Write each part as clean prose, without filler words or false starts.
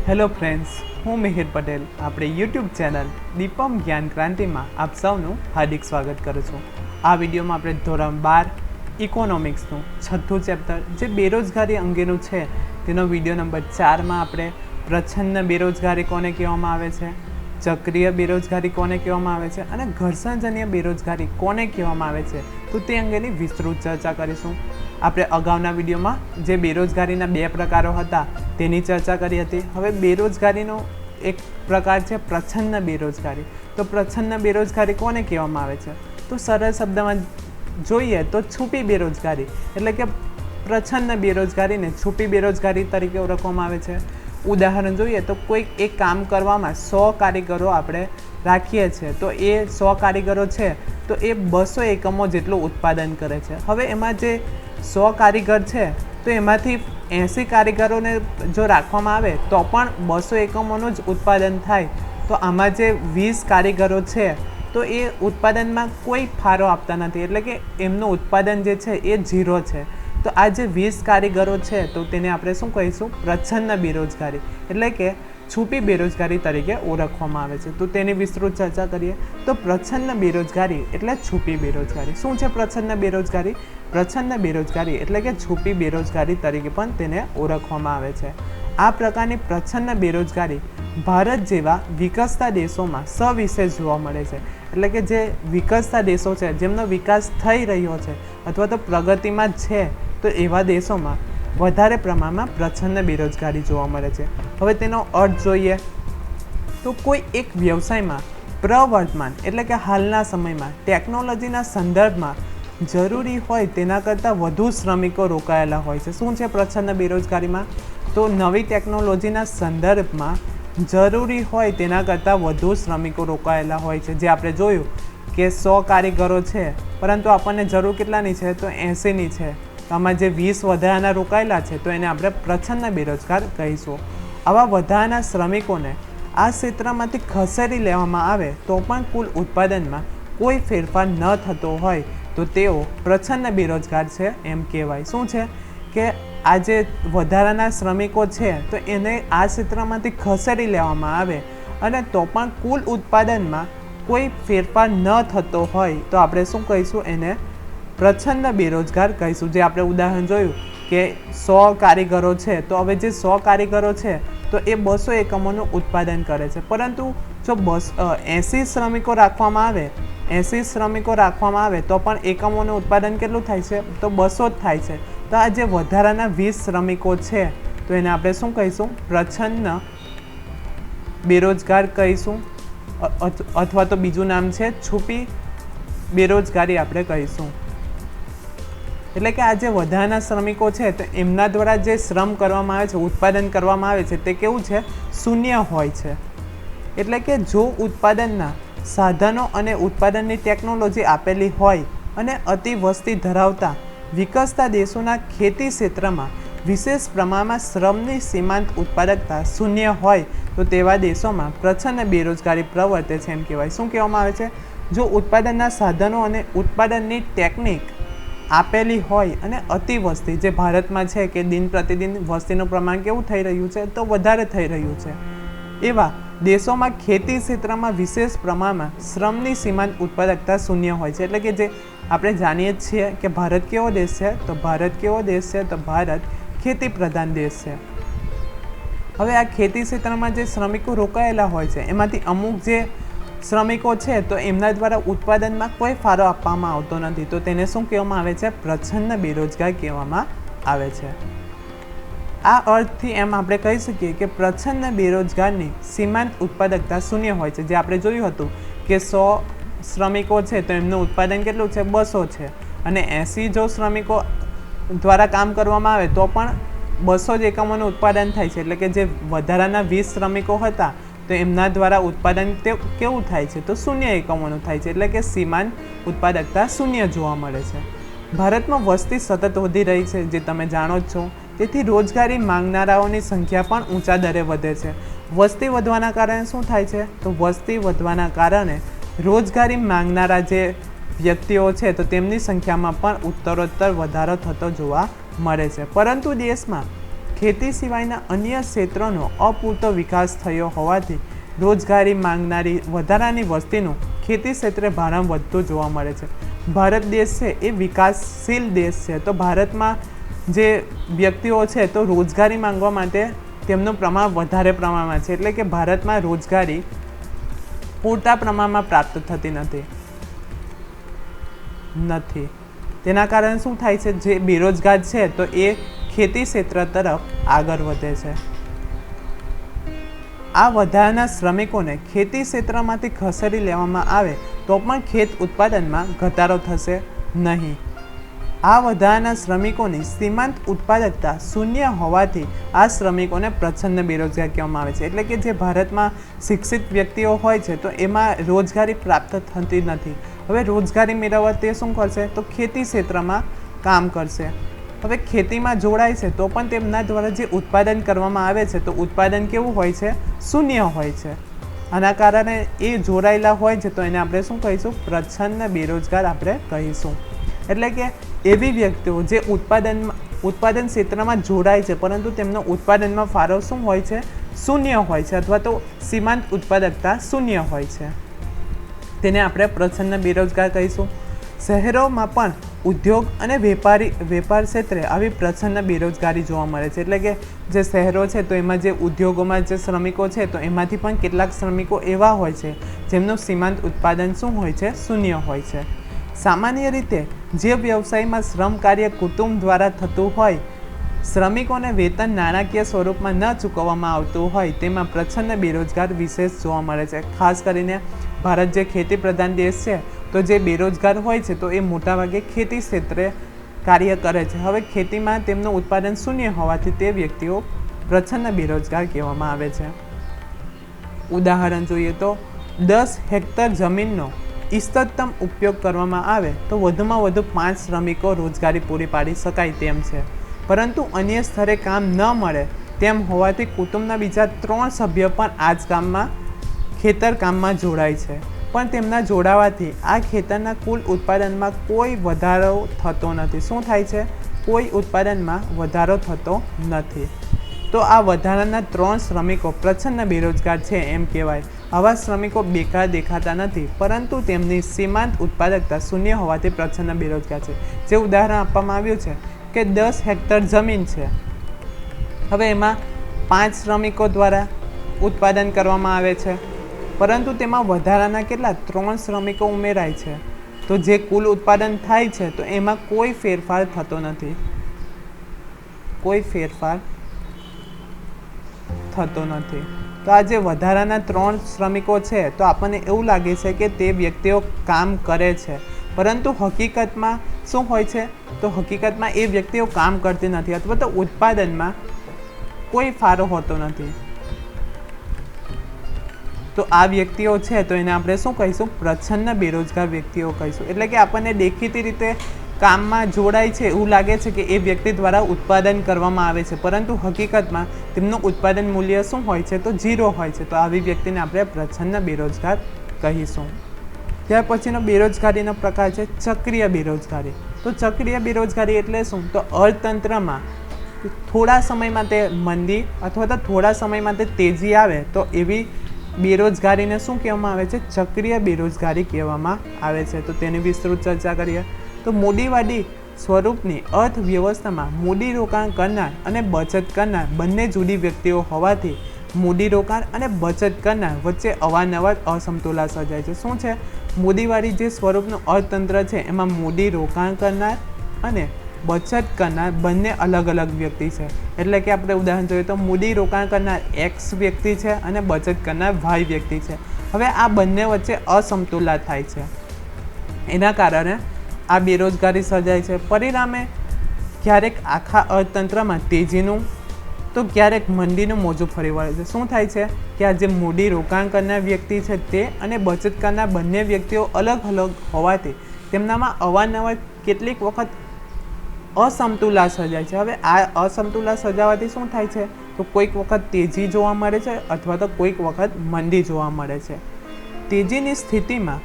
Hello friends, હું મિહિર પટેલ આપણે YouTube channel Deepam જ્ઞાન ક્રાંતિમાં આપ સૌનું હાર્દિક સ્વાગત કરું છું। આ વિડીયોમાં આપણે ધોરણ 12 ઇકોનોમિક્સનું 6થું ચેપ્ટર જે બેરોજગારી અંગેનું છે તેનો વિડીયો નંબર 4માં આપણે પ્રચ્છન્ન બેરોજગારી કોને કહેવામાં આવે છે, ચક્રીય બેરોજગારી કોને કહેવામાં આવે છે અને ઘર્ષણજન્ય બેરોજગારી કોને કહેવામાં આવે છે તો તે અંગેની વિસ્તૃત ચર્ચા કરીશું। આપણે અગાઉના વિડીયોમાં જે બેરોજગારીના 2 પ્રકારો હતા તેની ચર્ચા કરી હતી। હવે બેરોજગારીનો એક પ્રકાર છે પ્રચ્છન્ન બેરોજગારી। તો પ્રચ્છન્ન બેરોજગારી કોને કહેવામાં આવે છે તો સરળ શબ્દમાં જોઈએ તો છુપી બેરોજગારી, એટલે કે પ્રચ્છન્ન બેરોજગારીને છુપી બેરોજગારી તરીકે ઓળખવામાં આવે છે। ઉદાહરણ જોઈએ તો કોઈ એક કામ કરવામાં 100 કારીગરો આપણે રાખીએ છીએ તો એ 100 કારીગરો છે તો એ 200 એકમો જેટલું ઉત્પાદન કરે છે। હવે એમાં જે 100 કારીગર છે તો એમાંથી 80 કારીગરોને જો રાખવામાં આવે તો પણ 200 એકમોનું જ ઉત્પાદન થાય। તો આમાં જે 20 કારીગરો છે તો એ ઉત્પાદનમાં કોઈ ફાળો આપતા નથી, એટલે કે એમનું ઉત્પાદન જે છે એ 0 છે। તો આ જે 20 કારીગરો છે તો તેને આપણે શું કહીશું, પ્રચ્છન્ન બેરોજગારી એટલે કે છુપી બેરોજગારી તરીકે ઓળખવામાં આવે છે। તો તેની વિસ્તૃત ચર્ચા કરીએ તો પ્રચ્છન્ન બેરોજગારી એટલે છુપી બેરોજગારી। શું છે પ્રચ્છન્ન બેરોજગારી? પ્રચ્છન્ન બેરોજગારી એટલે કે છુપી બેરોજગારી તરીકે પણ તેને ઓળખવામાં આવે છે। આ પ્રકારની પ્રચ્છન્ન બેરોજગારી ભારત જેવા વિકસતા દેશોમાં સવિશેષ જોવા મળે છે, એટલે કે જે વિકસતા દેશો છે જેમનો વિકાસ થઈ રહ્યો છે અથવા તો પ્રગતિમાં છે તો એવા દેશોમાં વધારે પ્રમાણમાં પ્રચ્છન્ન બેરોજગારી જોવા મળે છે। હવે તેનો અર્થ જોઈએ તો કોઈ એક વ્યવસાયમાં પ્રવર્તમાન એટલે કે હાલના સમયમાં ટેકનોલોજીના સંદર્ભમાં જરૂરી હોય તેના કરતાં વધુ શ્રમિકો રોકાયેલા હોય છે। શું છે પ્રચ્છન્ન બેરોજગારીમાં? તો નવી ટેકનોલોજીના સંદર્ભમાં જરૂરી હોય તેના કરતાં વધુ શ્રમિકો રોકાયેલા હોય છે। જે આપણે જોયું કે 100 કારીગરો છે પરંતુ આપણને જરૂર કેટલાની છે તો 80ની છે, તો આમાં જે 20 વધારાના રોકાયેલા છે તો એને આપણે પ્રચ્છન્ન બેરોજગાર કહીશું। આવા વધારાના શ્રમિકોને આ ક્ષેત્રમાંથી ખસેડી લેવામાં આવે તો પણ કુલ ઉત્પાદનમાં કોઈ ફેરફાર ન થતો હોય તો તેઓ પ્રચ્છન્ન બેરોજગાર છે એમ કહેવાય। શું છે કે આ જે વધારાના શ્રમિકો છે તો એને આ ક્ષેત્રમાંથી ખસેડી લેવામાં આવે અને તો પણ કુલ ઉત્પાદનમાં કોઈ ફેરફાર ન થતો હોય તો આપણે શું કહીશું, એને પ્રચ્છન્ન બેરોજગાર કહીશું। જે આપણે ઉદાહરણ જોયું કે 100 કારીગરો છે તો હવે જે 100 કારીગરો છે તો એ 200 એકમોનું ઉત્પાદન કરે છે, પરંતુ જો 80 શ્રમિકો રાખવામાં આવે 80 શ્રમિકો રાખવામાં આવે તો પણ એકમોનું ઉત્પાદન કેટલું થાય છે તો 200 જ થાય છે। તો આ જે વધારાના 20 શ્રમિકો છે તો એને આપણે શું કહીશું, પ્રચ્છન્ન બેરોજગાર કહીશું, અથવા તો બીજું નામ છે છુપી બેરોજગારી આપણે કહીશું। એટલે કે આ જે વધારાના શ્રમિકો છે તો એમના દ્વારા જે શ્રમ કરવામાં આવે છે, ઉત્પાદન કરવામાં આવે છે તે કેવું છે, શૂન્ય હોય છે। એટલે કે જો ઉત્પાદનના સાધનો અને ઉત્પાદનની ટેકનોલોજી આપેલી હોય અને અતિ વસ્તી ધરાવતા વિકસતા દેશોના ખેતી ક્ષેત્રમાં વિશેષ પ્રમાણમાં શ્રમની સીમાંત ઉત્પાદકતા શૂન્ય હોય તો તેવા દેશોમાં પ્રચ્છન્ન બેરોજગારી પ્રવર્તે છે એમ કહેવાય। શું કહેવામાં આવે છે? જો ઉત્પાદનના સાધનો અને ઉત્પાદનની ટેકનિક આપેલી હોય અને અતિ વસ્તી જે ભારતમાં છે કે દિન પ્રતિદિન વસ્તીનું પ્રમાણ કેવું થઈ રહ્યું છે તો વધારે થઈ રહ્યું છે, એવા દેશોમાં ખેતી ક્ષેત્રમાં વિશેષ પ્રમાણમાં શ્રમની સીમાંત ઉત્પાદકતા શૂન્ય હોય છે। એટલે કે જે આપણે જાણીએ છીએ કે ભારત કેવો દેશ છે તો ભારત ખેતી પ્રધાન દેશ છે। હવે આ ખેતી ક્ષેત્રમાં જે શ્રમિકો રોકાયેલા હોય છે એમાંથી અમુક જે શ્રમિકો છે તો એમના દ્વારા ઉત્પાદનમાં કોઈ ફાળો આપવામાં આવતો નથી, તો તેને શું કહેવામાં આવે છે, પ્રચ્છન્ન બેરોજગાર કહેવામાં આવે છે। આ અર્થથી એમ આપણે કહી શકીએ કે પ્રચ્છન્ન બેરોજગારની સીમાંત ઉત્પાદકતા શૂન્ય હોય છે। જે આપણે જોયું હતું કે 100 શ્રમિકો છે તો એમનું ઉત્પાદન કેટલું છે, 200 છે, અને 80 જો શ્રમિકો દ્વારા કામ કરવામાં આવે તો પણ 200 જ એકમોનું ઉત્પાદન થાય છે। એટલે કે જે વધારાના 20 શ્રમિકો હતા તો એમના દ્વારા ઉત્પાદન તે કેવું થાય છે તો શૂન્ય એકમોનું થાય છે, એટલે કે સીમાંત ઉત્પાદકતા શૂન્ય જોવા મળે છે। ભારતમાં વસ્તી સતત વધી રહી છે જે તમે જાણો જ છો, તેથી રોજગારી માંગનારાઓની સંખ્યા પણ ઊંચા દરે વધે છે। વસ્તી વધવાના કારણે શું થાય છે તો વસ્તી વધવાના કારણે રોજગારી માંગનારા જે વ્યક્તિઓ છે તો તેમની સંખ્યામાં પણ ઉત્તરોત્તર વધારો થતો જોવા મળે છે। પરંતુ દેશમાં ખેતી સિવાયના અન્ય ક્ષેત્રોનો અપૂરતો વિકાસ થયો હોવાથી રોજગારી માંગનારી વધારાની વસ્તીનું ખેતી ક્ષેત્રે ભારણ વધતું જોવા મળે છે. ભારત દેશ છે એ વિકાસશીલ દેશ છે, તો ભારતમાં જે વ્યક્તિઓ છે તો રોજગારી માંગવા માટે તેમનું પ્રમાણ વધારે પ્રમાણમાં છે, એટલે કે ભારતમાં રોજગારી પૂરતા પ્રમાણમાં પ્રાપ્ત થતી નથી. તેના કારણે શું થાય છે, જે બેરોજગાર છે તો એ ખેતી ક્ષેત્ર તરફ આગળ વધે છે. આ વધારાના શ્રમિકોને ખેતી ક્ષેત્રમાંથી ખસેડી લેવામાં આવે તો પણ ખેત ઉત્પાદનમાં ઘટાડો થશે નહીં. આ વધારાના શ્રમિકોની સીમાંત ઉત્પાદકતા શૂન્ય હોવાથી આ શ્રમિકોને પ્રચ્છન્ન બેરોજગાર કહેવામાં આવે છે. એટલે કે જે ભારતમાં શિક્ષિત વ્યક્તિઓ હોય છે તો એમાં રોજગારી પ્રાપ્ત થતી નથી. હવે રોજગારી મેળવવા તે શું કરશે, તો ખેતી ક્ષેત્રમાં કામ કરશે. હવે ખેતીમાં જોડાય છે તો પણ તેમના દ્વારા જે ઉત્પાદન કરવામાં આવે છે તો ઉત્પાદન કેવું હોય છે, શૂન્ય હોય છે. આના કારણે એ જોડાયેલા હોય છે તો એને આપણે શું કહીશું, પ્રચ્છન્ન બેરોજગાર આપણે કહીશું. એટલે કે એવી વ્યક્તિઓ જે ઉત્પાદન ક્ષેત્રમાં જોડાય છે પરંતુ તેમનો ઉત્પાદનમાં ફાળો શું હોય છે, શૂન્ય હોય છે, અથવા તો સીમાંત ઉત્પાદકતા શૂન્ય હોય છે, તેને આપણે પ્રચ્છન્ન બેરોજગાર કહીશું. શહેરોમાં પણ ઉદ્યોગ અને વેપાર ક્ષેત્રે આવી પ્રચ્છન્ન બેરોજગારી જોવા મળે છે. એટલે કે જે શહેરો છે તો એમાં જે ઉદ્યોગોમાં જે શ્રમિકો છે તો એમાંથી પણ કેટલાક શ્રમિકો એવા હોય છે જેમનું સીમાંત ઉત્પાદન શું હોય છે, શૂન્ય હોય છે. સામાન્ય રીતે જે વ્યવસાયમાં શ્રમ કાર્ય કુટુંબ દ્વારા થતું હોય, શ્રમિકોને વેતન નાણાકીય સ્વરૂપમાં ન ચૂકવવામાં આવતું હોય, તેમાં પ્રચ્છન્ન બેરોજગાર વિશેષ જોવા મળે છે. ખાસ કરીને ભારત જે ખેતી પ્રધાન દેશ છે તો જે બેરોજગાર હોય છે તો એ મોટાભાગે ખેતી ક્ષેત્રે કાર્ય કરે છે. હવે ખેતીમાં તેમનું ઉત્પાદન શૂન્ય હોવાથી તે વ્યક્તિઓ પ્રચ્છન્ન બેરોજગાર કહેવામાં આવે છે. ઉદાહરણ જોઈએ તો 10 હેક્ટર જમીનનો ઇષ્ટતમ ઉપયોગ કરવામાં આવે તો વધુમાં વધુ 5 શ્રમિકો રોજગારી પૂરી પાડી શકાય તેમ છે. પરંતુ અન્ય સ્થળે કામ ન મળે તેમ હોવાથી કુટુંબના બીજા 3 સભ્યો પણ આ જ કામમાં ખેતર કામમાં જોડાય છે, પણ તેમના જોડાવાથી આ ખેતરના કુલ ઉત્પાદનમાં કોઈ વધારો થતો નથી. શું થાય છે, કોઈ ઉત્પાદનમાં વધારો થતો નથી. તો આ વધારાના 3 શ્રમિકો પ્રચ્છન્ન બેરોજગાર છે એમ કહેવાય. આવા શ્રમિકો બેકાર દેખાતા નથી, પરંતુ તેમની સીમાંત ઉત્પાદકતા શૂન્ય હોવાથી પ્રચ્છન્ન બેરોજગાર છે. જે ઉદાહરણ આપવામાં આવ્યું છે કે 10 હેક્ટર જમીન છે, હવે એમાં 5 શ્રમિકો દ્વારા ઉત્પાદન કરવામાં આવે છે, પરંતુ તેમાં વધારાના કેટલા 3 શ્રમિકો ઉમેરાય છે, તો જે કુલ ઉત્પાદન થાય છે તો એમાં કોઈ ફેરફાર થતો નથી. તો આ જે વધારાના 3 શ્રમિકો છે તો આપણને એવું લાગે છે કે તે વ્યક્તિઓ કામ કરે છે, પરંતુ હકીકતમાં શું હોય છે, તો હકીકતમાં એ વ્યક્તિઓ કામ કરતી નથી અથવા તો ઉત્પાદનમાં કોઈ ફાળો હોતો નથી. તો આ વ્યક્તિઓ છે તો એને આપણે શું કહીશું, પ્રચ્છન્ન બેરોજગાર વ્યક્તિઓ કહીશું. એટલે કે આપણને દેખીતી રીતે કામમાં જોડાય છે એવું લાગે છે કે એ વ્યક્તિ દ્વારા ઉત્પાદન કરવામાં આવે છે, પરંતુ હકીકતમાં તેમનું ઉત્પાદન મૂલ્ય શું હોય છે, તો 0 હોય છે. તો આવી વ્યક્તિને આપણે પ્રચ્છન્ન બેરોજગાર કહીશું. ત્યાર પછીનો બેરોજગારીનો પ્રકાર છે ચક્રીય બેરોજગારી. તો ચક્રીય બેરોજગારી એટલે શું, તો અર્થતંત્રમાં થોડા સમય માટે મંદી અથવા તો થોડા સમય માટે તેજી આવે તો એવી બેરોજગારીને શું કહેવામાં આવે છે, ચક્રીય બેરોજગારી કહેવામાં આવે છે. તો તેની વિસ્તૃત ચર્ચા કરીએ તો મૂડીવાદી સ્વરૂપની અર્થવ્યવસ્થામાં મૂડીરોકાણ કરનાર અને બચત કરનાર બંને જુદી વ્યક્તિઓ હોવાથી મૂડીરોકાણ અને બચત કરનાર વચ્ચે અવારનવાર અસમતુલા સર્જાય છે. શું છે, મૂડીવાળી જે સ્વરૂપનું અર્થતંત્ર છે એમાં મૂડીરોકાણ કરનાર અને બચત કરનાર બંને અલગ અલગ વ્યક્તિ છે. એટલે કે આપણે ઉદાહરણ જોઈએ તો મૂડીરોકાણ કરનાર X વ્યક્તિ છે અને બચત કરનાર Y વ્યક્તિ છે. હવે આ બંને વચ્ચે અસમતુલા થાય છે, એના કારણે આ બેરોજગારી સર્જાય છે. પરિણામે ક્યારેક આખા અર્થતંત્રમાં તેજીનું તો ક્યારેક મંદીનું મોજું ફરી વળે છે. શું થાય છે કે આ જે મૂડી રોકાણ કરનાર વ્યક્તિ છે તે અને બચત કરનાર બંને વ્યક્તિઓ અલગ અલગ હોવાથી તેમનામાં અવારનવાર કેટલીક વખત અસમતુલા સર્જાય છે. હવે આ અસમતુલા સર્જાવાથી શું થાય છે, તો કોઈક વખત તેજી જોવા મળે છે અથવા તો કોઈક વખત મંદી જોવા મળે છે. તેજીની સ્થિતિમાં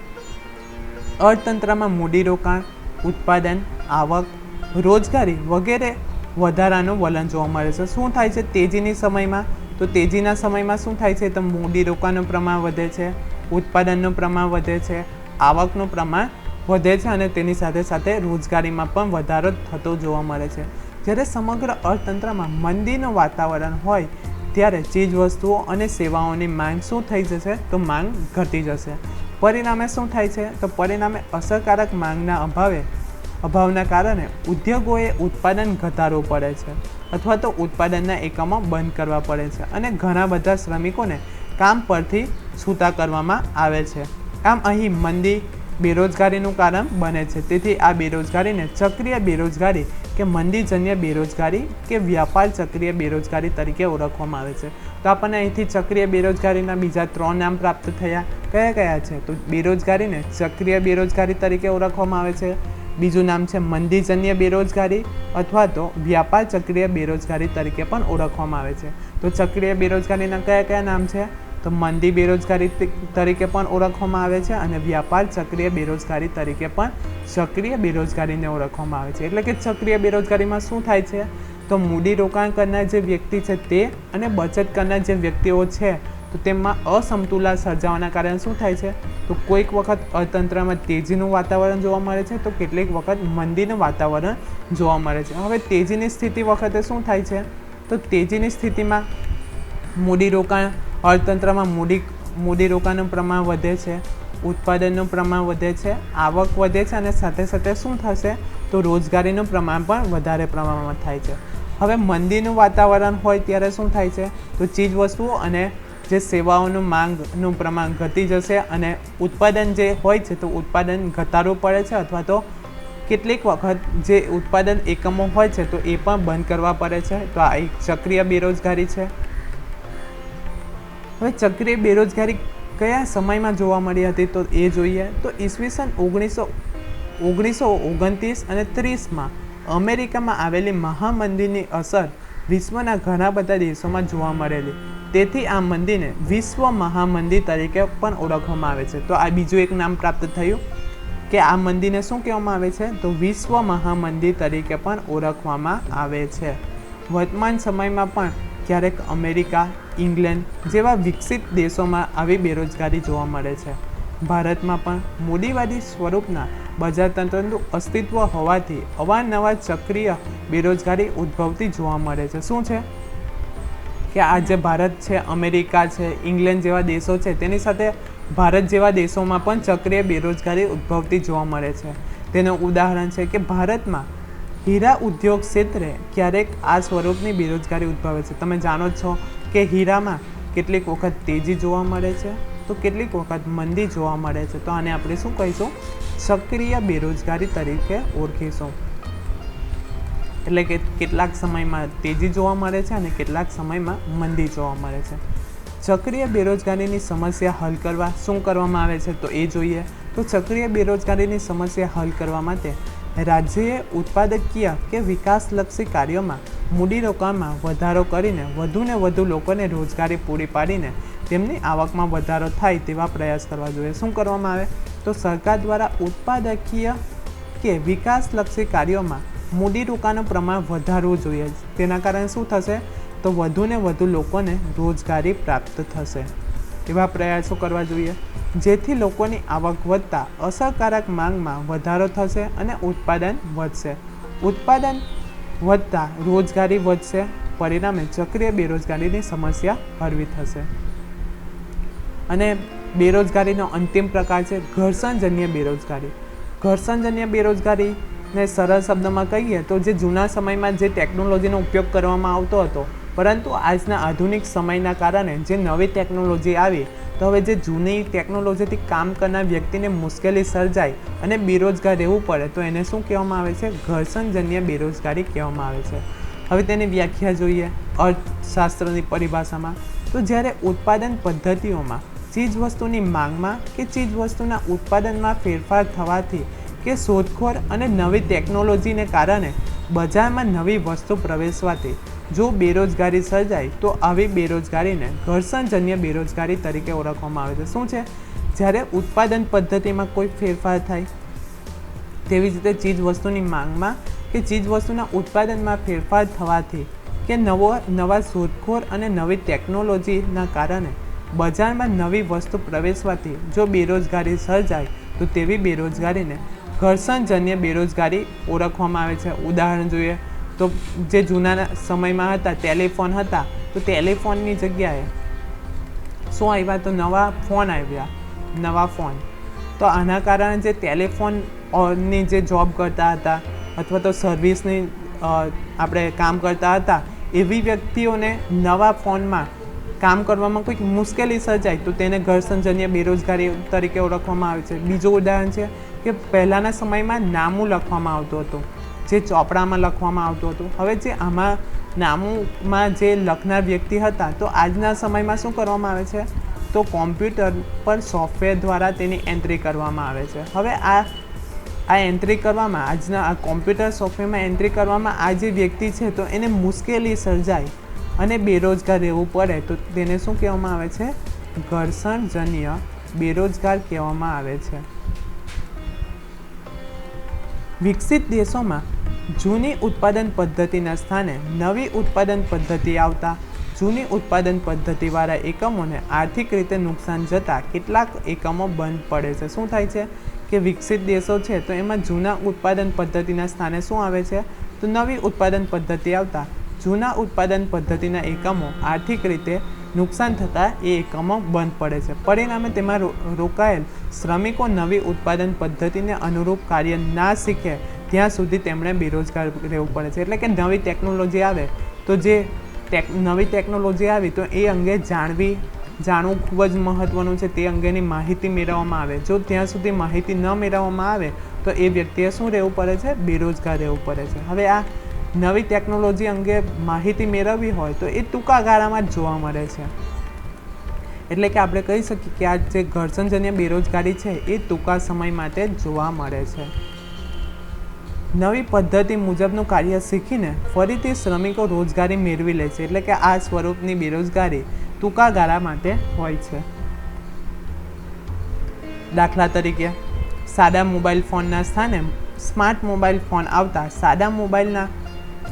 અર્થતંત્રમાં મૂડીરોકાણ, ઉત્પાદન, આવક, રોજગારી વગેરે વધારાનું વલણ જોવા મળે છે। શું થાય છે તેજીની સમયમાં? તો તેજીના સમયમાં શું થાય છે? તો મૂડી રોકાણનું પ્રમાણ વધે છે, ઉત્પાદનનું પ્રમાણ વધે છે, આવકનું પ્રમાણ વધે છે અને તેની સાથે સાથે રોજગારીમાં પણ વધારો થતો જોવા મળે છે। જ્યારે સમગ્ર અર્થતંત્રમાં મંદીનું વાતાવરણ હોય ત્યારે ચીજવસ્તુઓ અને સેવાઓની માંગ શું થઈ જશે? તો માંગ ઘટી જશે। પરિણામે શું થાય છે? તો પરિણામે અસરકારક માંગના અભાવના કારણે ઉદ્યોગોએ ઉત્પાદન ઘટાડવું પડે છે અથવા તો ઉત્પાદનના એકમો બંધ કરવા પડે છે અને ઘણા બધા શ્રમિકોને કામ પરથી છૂટા કરવામાં આવે છે। આમ અહીં મંદી બેરોજગારીનું કારણ બને છે। તેથી આ બેરોજગારીને ચક્રીય બેરોજગારી કે મંદીજન્ય બેરોજગારી કે વ્યાપાર ચક્રીય બેરોજગારી તરીકે ઓળખવામાં આવે છે। તો આપણને અહીંથી ચક્રીય બેરોજગારીના બીજા 3 નામ પ્રાપ્ત થયા। કયા કયા છે? તો બેરોજગારીને ચક્રીય બેરોજગારી તરીકે ઓળખવામાં આવે છે, બીજું નામ છે મંદીજન્ય બેરોજગારી અથવા તો વ્યાપાર ચક્રીય બેરોજગારી તરીકે પણ ઓળખવામાં આવે છે। તો ચક્રીય બેરોજગારીના કયા કયા નામ છે? તો મંદી બેરોજગારી તરીકે પણ ઓળખવામાં આવે છે અને વ્યાપાર ચક્રીય બેરોજગારી તરીકે પણ સક્રિય બેરોજગારીને ઓળખવામાં આવે છે। એટલે કે ચક્રીય બેરોજગારીમાં શું થાય છે? તો મૂડી રોકાણ કરનાર જે વ્યક્તિ છે તે અને બચત કરનાર જે વ્યક્તિઓ છે તો તેમાં અસમતુલા સર્જાવાના કારણે શું થાય છે? તો કોઈક વખત અર્થતંત્રમાં તેજીનું વાતાવરણ જોવા મળે છે તો કેટલીક વખત મંદીનું વાતાવરણ જોવા મળે છે। હવે તેજીની સ્થિતિ વખતે શું થાય છે? તો તેજીની સ્થિતિમાં મૂડીરોકાણ અર્થતંત્રમાં મૂડી રોકાણનું પ્રમાણ વધે છે, ઉત્પાદનનું પ્રમાણ વધે છે, આવક વધે છે અને સાથે સાથે શું થશે? તો રોજગારીનું પ્રમાણ પણ વધારે પ્રમાણમાં થાય છે। હવે મંદીનું વાતાવરણ હોય ત્યારે શું થાય છે? તો ચીજવસ્તુઓ અને જે સેવાઓનું માંગનું પ્રમાણ ઘટી જશે અને ઉત્પાદન જે હોય છે તો ઉત્પાદન ઘટાડવું પડે છે અથવા તો કેટલીક વખત જે ઉત્પાદન એકમો હોય છે તો એ પણ બંધ કરવા પડે છે। તો આ એક ચક્રીય બેરોજગારી છે। હવે ચક્રીય બેરોજગારી કયા સમયમાં જોવા મળી હતી તો એ જોઈએ। તો ઈસવીસન 1929 અને 30માં અમેરિકામાં આવેલી મહામંદીની અસર વિશ્વના ઘણા બધા દેશોમાં જોવા મળેલી। તેથી આ મંદીને વિશ્વ મહામંદી તરીકે પણ ઓળખવામાં આવે છે। તો આ બીજું એક નામ પ્રાપ્ત થયું કે આ મંદીને શું કહેવામાં આવે છે? તો વિશ્વ મહામંદી તરીકે પણ ઓળખવામાં આવે છે। વર્તમાન સમયમાં પણ ક્યારેક અમેરિકા, ઇંગ્લેન્ડ જેવા વિકસિત દેશોમાં આવી બેરોજગારી જોવા મળે છે। ભારતમાં પણ મૂડીવાદી સ્વરૂપના બજારતંત્રનું અસ્તિત્વ હોવાથી અવારનવાર ચક્રીય બેરોજગારી ઉદ્ભવતી જોવા મળે છે। શું છે કે આ જે ભારત છે, અમેરિકા છે, ઇંગ્લેન્ડ જેવા દેશો છે તેની સાથે ભારત જેવા દેશોમાં પણ ચક્રીય બેરોજગારી ઉદ્ભવતી જોવા મળે છે। તેનું ઉદાહરણ છે કે ભારતમાં હીરા ઉદ્યોગ ક્ષેત્રે ક્યારેક આ સ્વરૂપની બેરોજગારી ઉદ્ભવે છે। તમે જાણો છો કે હીરામાં કેટલીક વખત તેજી જોવા મળે છે તો કેટલીક વખત મંદી જોવા મળે છે। તો આને આપણે શું કહીશું? સક્રિય બેરોજગારી તરીકે ઓળખીશું। એટલે કે કેટલાક સમયમાં તેજી જોવા મળે છે અને કેટલાક સમયમાં મંદી જોવા મળે છે। ચક્રીય બેરોજગારીની સમસ્યા હલ કરવા શું કરવામાં આવે છે તો એ જોઈએ। તો ચક્રીય બેરોજગારીની સમસ્યા હલ કરવા માટે રાજ્યએ ઉત્પાદકીય કે વિકાસલક્ષી કાર્યોમાં મૂડીરોકાણમાં વધારો કરીને વધુને વધુ લોકોને રોજગારી પૂરી પાડીને તેમની આવકમાં વધારો થાય તેવા પ્રયાસ કરવા જોઈએ। શું કરવામાં આવે? તો સરકાર દ્વારા ઉત્પાદકીય કે વિકાસલક્ષી કાર્યોમાં મૂડીરોકાણનું પ્રમાણ વધારવું જોઈએ। તેના કારણે શું થશે? તો વધુને વધુ લોકોને રોજગારી પ્રાપ્ત થશે। એવા પ્રયાસો કરવા જોઈએ જેથી લોકોની આવક વધતા અસરકારક માંગમાં વધારો થશે અને ઉત્પાદન વધશે। ઉત્પાદન વધતા રોજગારી વધશે, પરિણામે ચક્રીય બેરોજગારીની સમસ્યા હળવી થશે। અને બેરોજગારીનો અંતિમ પ્રકાર છે ઘર્ષણજન્ય બેરોજગારી। ઘર્ષણજન્ય બેરોજગારીને સરળ શબ્દમાં કહીએ તો જે જૂના સમયમાં જે ટેકનોલોજીનો ઉપયોગ કરવામાં આવતો હતો પરંતુ આજના આધુનિક સમયના કારણે જે નવી ટેકનોલોજી આવી તો હવે જે જૂની ટેકનોલોજીથી કામ કરનાર વ્યક્તિને મુશ્કેલી સર્જાય અને બેરોજગાર રહેવું પડે તો એને શું કહેવામાં આવે છે? ઘર્ષણજન્ય બેરોજગારી કહેવામાં આવે છે। હવે તેની વ્યાખ્યા જોઈએ અર્થશાસ્ત્રની પરિભાષામાં। તો જ્યારે ઉત્પાદન પદ્ધતિઓમાં ચીજવસ્તુની માંગમાં કે ચીજવસ્તુના ઉત્પાદનમાં ફેરફાર થવાથી કે શોધખોળ અને નવી ટેકનોલોજીને કારણે બજારમાં નવી વસ્તુ પ્રવેશવાથી જો બેરોજગારી સર્જાય તો આવી બેરોજગારીને ઘર્ષણજન્ય બેરોજગારી તરીકે ઓળખવામાં આવે છે। શું છે? જ્યારે ઉત્પાદન પદ્ધતિમાં કોઈ ફેરફાર થાય તેવી જ રીતે ચીજ વસ્તુની માંગમાં કે ચીજવસ્તુના ઉત્પાદનમાં ફેરફાર થવાથી કે નવા શોધખોળ અને નવી ટેકનોલોજીના કારણે બજારમાં નવી વસ્તુ પ્રવેશવાથી જો બેરોજગારી સર્જાય તો તેવી બેરોજગારીને ઘર્ષણજન્ય બેરોજગારી ઓળખવામાં આવે છે. ઉદાહરણ જોઈએ તો જે જૂના સમયમાં હતા ટેલિફોન હતા, તો ટેલિફોનની જગ્યાએ શું આવ્યા? તો નવા ફોન આવ્યા, નવા ફોન. તો આના કારણે જે ટેલિફોનની જે જોબ કરતા હતા અથવા તો સર્વિસની આપણે કામ કરતા હતા એવી વ્યક્તિઓને નવા ફોનમાં કામ કરવામાં કોઈક મુશ્કેલી સર્જાય તો તેને ઘર્ષણજન્ય બેરોજગારી તરીકે ઓળખવામાં આવે છે. બીજું ઉદાહરણ છે કે પહેલાંના સમયમાં નામું લખવામાં આવતું હતું, જે ચોપડામાં લખવામાં આવતું હતું. હવે જે આમાં નામુમાં જે લખનાર વ્યક્તિ હતા તો આજના સમયમાં શું કરવામાં આવે છે? તો કોમ્પ્યુટર પર સોફ્ટવેર દ્વારા તેની એન્ટ્રી કરવામાં આવે છે. હવે આ એન્ટ્રી કરવામાં આજના આ કોમ્પ્યુટર સોફ્ટવેરમાં એન્ટ્રી કરવામાં આ જે વ્યક્તિ છે તો એને મુશ્કેલી સર્જાય અને બેરોજગાર રહેવું પડે તો તેને શું કહેવામાં આવે છે? ઘર્ષણજન્ય બેરોજગાર કહેવામાં આવે છે. વિકસિત દેશોમાં જૂની ઉત્પાદન પદ્ધતિના સ્થાને નવી ઉત્પાદન પદ્ધતિ આવતા જૂની ઉત્પાદન પદ્ધતિવાળા એકમોને આર્થિક રીતે નુકસાન જતાં કેટલાક એકમો બંધ પડે છે. શું થાય છે કે વિકસિત દેશો છે તો એમાં જૂના ઉત્પાદન પદ્ધતિના સ્થાને શું આવે છે? તો નવી ઉત્પાદન પદ્ધતિ આવતા જૂના ઉત્પાદન પદ્ધતિના એકમો આર્થિક રીતે નુકસાન થતાં એ એકમો બંધ પડે છે. પરિણામે તેમાં રોકાયેલ શ્રમિકો નવી ઉત્પાદન પદ્ધતિને અનુરૂપ કાર્ય ના શીખે ત્યાં સુધી તેમણે બેરોજગાર રહેવું પડે છે. એટલે કે નવી ટેકનોલોજી આવે તો જે નવી ટેકનોલોજી આવી તો એ અંગે જાણવું ખૂબ જ મહત્ત્વનું છે. તે અંગેની માહિતી મેળવવામાં આવે. જો ત્યાં સુધી માહિતી ન મેળવવામાં આવે તો એ વ્યક્તિએ શું રહેવું પડે છે? બેરોજગાર રહેવું પડે છે. હવે આ નવી ટેકનોલોજી અંગે માહિતી મેળવવી હોય તો એ ટૂંકા ગાળામાં જ જોવા મળે છે. એટલે કે આપણે કહી શકીએ કે આ જે ઘર્ષણજન્ય બેરોજગારી છે એ ટૂંકા સમય માટે જ જોવા મળે છે. નવી પદ્ધતિ મુજબનું કાર્ય શીખીને ફરીથી શ્રમિકો રોજગારી મેળવી લે છે. એટલે કે આ સ્વરૂપની બેરોજગારી ટૂંકા ગાળા માટે હોય છે. દાખલા તરીકે સાદા મોબાઈલ ફોનના સ્થાને સ્માર્ટ મોબાઈલ ફોન આવતા સાદા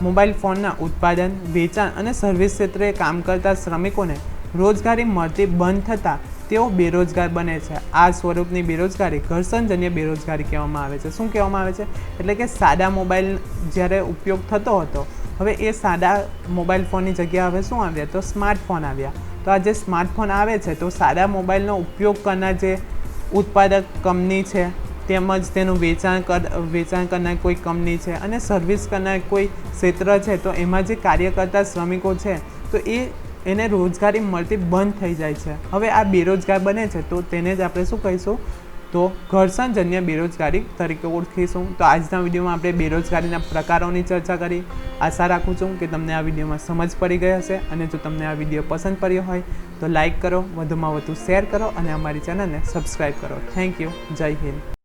મોબાઈલ ફોનના ઉત્પાદન, વેચાણ અને સર્વિસ ક્ષેત્રે કામ કરતા શ્રમિકોને રોજગારી મળતી બંધ થતાં તેઓ બેરોજગાર બને છે. આ સ્વરૂપની બેરોજગારી ઘર્ષણજન્ય બેરોજગારી કહેવામાં આવે છે. શું કહેવામાં આવે છે? એટલે કે સાદા મોબાઈલ જ્યારે ઉપયોગ થતો હતો, હવે એ સાદા મોબાઈલ ફોનની જગ્યાએ હવે શું આવ્યા? તો સ્માર્ટફોન આવ્યા. તો આ જે સ્માર્ટફોન આવે છે તો સાદા મોબાઈલનો ઉપયોગ કરનાર જે ઉત્પાદક કંપની છે તેમજ તેનું વેચાણ કરનાર કોઈ કંપની છે અને સર્વિસ કરનાર કોઈ ક્ષેત્ર છે તો એમાં જે કાર્ય કરતા શ્રમિકો છે તો એને રોજગારી મળતી બંધ થઈ જાય છે. હવે આ બેરોજગાર બને છે તો તેને જ આપણે શું કહીશું? તો ઘર્ષણજન્ય બેરોજગારી તરીકે ઓળખીશું. તો આજના વિડીયોમાં આપણે બેરોજગારીના પ્રકારોની ચર્ચા કરી. આશા રાખું છું કે તમને આ વિડીયોમાં સમજ પડી ગઈ હશે અને જો તમને આ વિડીયો પસંદ પડ્યો હોય તો લાઈક કરો, વધુમાં વધુ શેર કરો અને અમારી ચેનલને સબસ્ક્રાઈબ કરો. Thank you. જય હિન્દ.